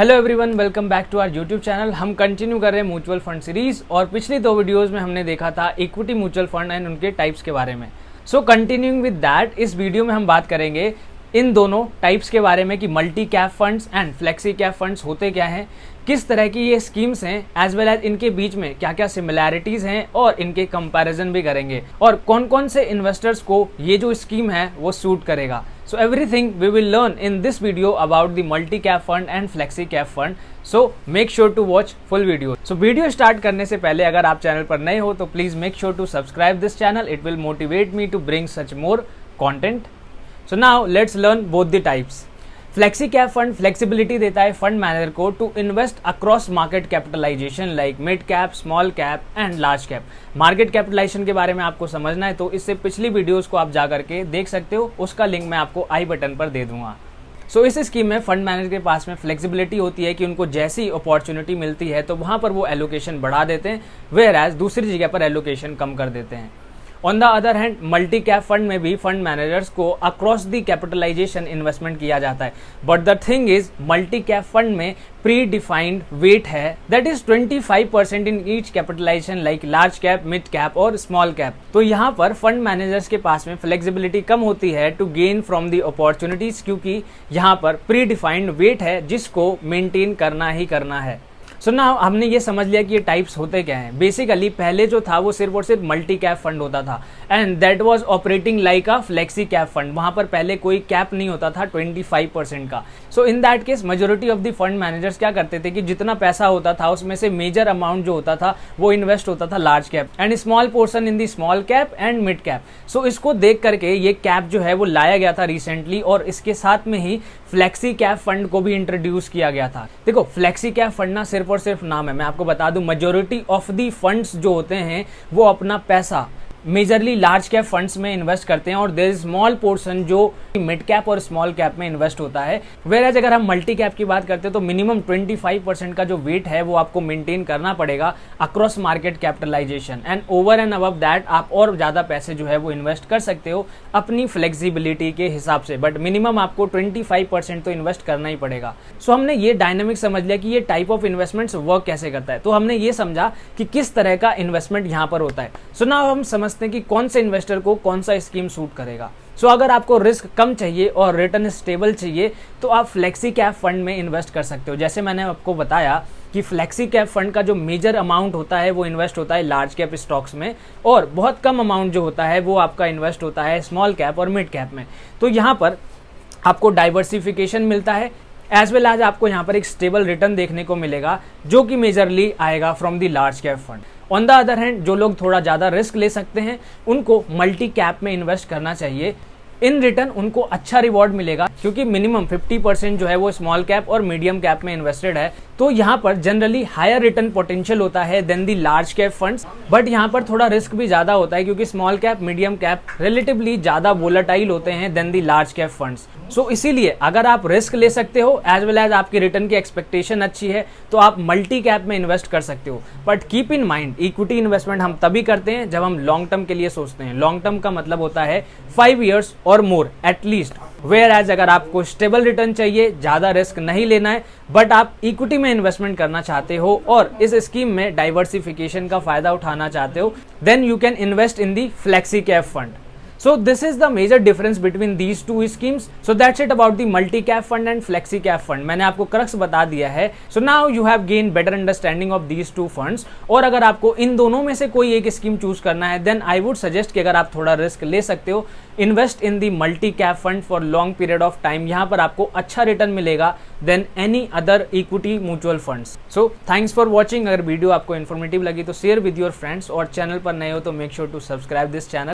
Hello everyone, welcome back to our YouTube channel. हम continue कर रहे हैं म्यूचुअल फंड सीरीज और पिछली दो वीडियोस में हमने देखा था इक्विटी म्यूचुअल फंड एंड उनके टाइप्स के बारे में। सो कंटिन्यूइंग विद दैट, इस वीडियो में हम बात करेंगे इन दोनों टाइप्स के बारे में कि multi cap funds and flexi cap funds होते क्या हैं, किस तरह की ये स्कीम्स हैं, एज वेल एज इनके बीच में क्या क्या सिमिलैरिटीज हैं और इनके कंपैरिजन भी करेंगे और कौन कौन से इन्वेस्टर्स को ये जो स्कीम है वो सूट करेगा। So everything we will learn in this video about the multi cap fund and flexi cap fund. So make sure to watch full video. So video start करने से पहले अगर आप चैनल पर नए हो तो please make sure to subscribe this channel. It will motivate me to bring such more content. So now let's learn both the types. Flexi cap fund flexibility देता है फंड मैनेजर को to invest across market capitalisation like mid cap, small cap and large cap. Market capitalisation के बारे में आपको समझना है तो इससे पिछली वीडियोस को आप जा करके देख सकते हो, उसका लिंक मैं आपको आई बटन पर दे दूंगा। सो इस स्कीम में फंड मैनेजर के पास में फ्लेक्सिबिलिटी होती है कि उनको जैसी अपॉर्चुनिटी मिलती है तो वहां पर वो एलोकेशन बढ़ा देते हैं, वेयर एज दूसरी जगह पर एलोकेशन कम कर देते हैं। On the other hand multi cap fund में भी फंड मैनेजर्स को अक्रॉस द कैपिटलाइजेशन इन्वेस्टमेंट किया जाता है, but the thing is multi cap fund में प्री डिफाइंड वेट है, that is 25% in each capitalisation like large cap, mid cap और small cap. तो यहाँ पर फंड मैनेजर्स के पास में फ्लेक्सिबिलिटी कम होती है to gain from the opportunities, क्योंकि यहाँ पर प्री डिफाइंड वेट है जिसको मेंटेन करना ही करना है। सो ना हमने ये समझ लिया कि ये टाइप्स होते क्या हैं। बेसिकली पहले जो था वो सिर्फ और सिर्फ मल्टी कैप फंड होता था and that was operating like a flexi cap fund. वहां पर पहले कोई कैप नहीं होता था 25% का। So in that case majority of the fund managers क्या करते थे कि जितना पैसा होता था उसमें से मेजर अमाउंट जो होता था वो इन्वेस्ट होता था large cap and small portion in the small cap and mid cap. So इसको देख करके ये कैप जो है वो लाया गया था रिसेंटली और इसके साथ में ही फ्लेक्सी कैप फंड को भी इंट्रोड्यूस किया गया था। देखो फ्लेक्सी कैप फंड ना सिर्फ और सिर्फ नाम है, मैं आपको बता दूं मेजॉरिटी ऑफ दी फंड्स जो होते हैं वो अपना पैसा मेजरली लार्ज कैप फंड्स में इन्वेस्ट करते हैं और देयर इज स्मॉल पोर्शन जो मिड कैप और स्मॉल कैप में इन्वेस्ट होता है। वेयर अगर हम मल्टी कैप की बात करते हैं तो मिनिमम 25% का जो वेट है वो आपको मेंटेन करना पड़ेगा across market capitalisation and over and above that आप और ज्यादा पैसे जो है वो इन्वेस्ट कर सकते हो अपनी फ्लेक्सिबिलिटी के हिसाब से, बट मिनिमम आपको 25% तो इन्वेस्ट करना ही पड़ेगा। सो हमने ये डायनेमिक समझ लिया कि ये टाइप ऑफ इन्वेस्टमेंट्स वर्क कैसे करता है, तो हमने ये समझा कि किस तरह का इन्वेस्टमेंट यहाँ पर होता है। सो नाउ हम समझते हैं कि कौन से इन्वेस्टर को कौन सा स्कीम सूट करेगा। सो अगर आपको रिस्क कम चाहिए और रिटर्न स्टेबल चाहिए तो आप फ्लेक्सी कैप फंड में इन्वेस्ट कर सकते हो। जैसे मैंने आपको बताया कि फ्लेक्सी कैप फंड का जो मेजर अमाउंट होता है वो इन्वेस्ट होता है लार्ज कैप स्टॉक्स में और बहुत कम अमाउंट जो होता है वो आपका इन्वेस्ट होता है स्मॉल कैप और मिड कैप में। तो यहाँ पर आपको डाइवर्सिफिकेशन मिलता है एज वेल एज आपको यहाँ पर एक स्टेबल रिटर्न देखने को मिलेगा जो कि मेजरली आएगा from the large cap fund. On the other hand जो लोग थोड़ा ज्यादा रिस्क ले सकते हैं उनको मल्टी कैप में इन्वेस्ट करना चाहिए। इन रिटर्न उनको अच्छा रिवॉर्ड मिलेगा क्योंकि मिनिमम 50% जो है वो स्मॉल कैप और मीडियम कैप में इन्वेस्टेड है, तो यहाँ पर जनरली हायर रिटर्न पोटेंशियल होता है than the large cap funds, but यहाँ पर थोड़ा रिस्क भी ज्यादा होता है क्योंकि small cap, medium cap relatively ज्यादा वोलेटाइल होते हैं than the large cap funds. So इसीलिए अगर आप रिस्क ले सकते हो एज वेल एज आपकी रिटर्न की एक्सपेक्टेशन अच्छी है तो आप मल्टी कैप में इन्वेस्ट कर सकते हो। But keep in mind equity investment हम तभी करते हैं जब हम लॉन्ग टर्म के लिए सोचते हैं। लॉन्ग टर्म का मतलब होता है 5 years और मोर एटलीस्ट। वेयर एज अगर आपको स्टेबल रिटर्न चाहिए, ज्यादा रिस्क नहीं लेना है, बट आप इक्विटी में इन्वेस्टमेंट करना चाहते हो और इस स्कीम में डाइवर्सिफिकेशन का फायदा उठाना चाहते हो, then you can invest in the flexi cap fund. So this is the major difference between these two schemes. So that's it about the multi cap fund and flexi cap fund. मैंने आपको crux बता दिया है। So now you have gained better understanding of these two funds. और अगर आपको इन दोनों में से कोई एक स्कीम चूज करना है then I would suggest कि अगर आप थोड़ा रिस्क ले सकते हो, invest in the multi cap fund for long period of time. यहाँ पर आपको अच्छा रिटर्न मिलेगा then any other equity mutual funds. So thanks for watching. अगर वीडियो आपको इन्फॉर्मेटिव लगी तो शेयर विद योर फ्रेंड्स और चैनल पर नए हो तो make sure to subscribe this channel.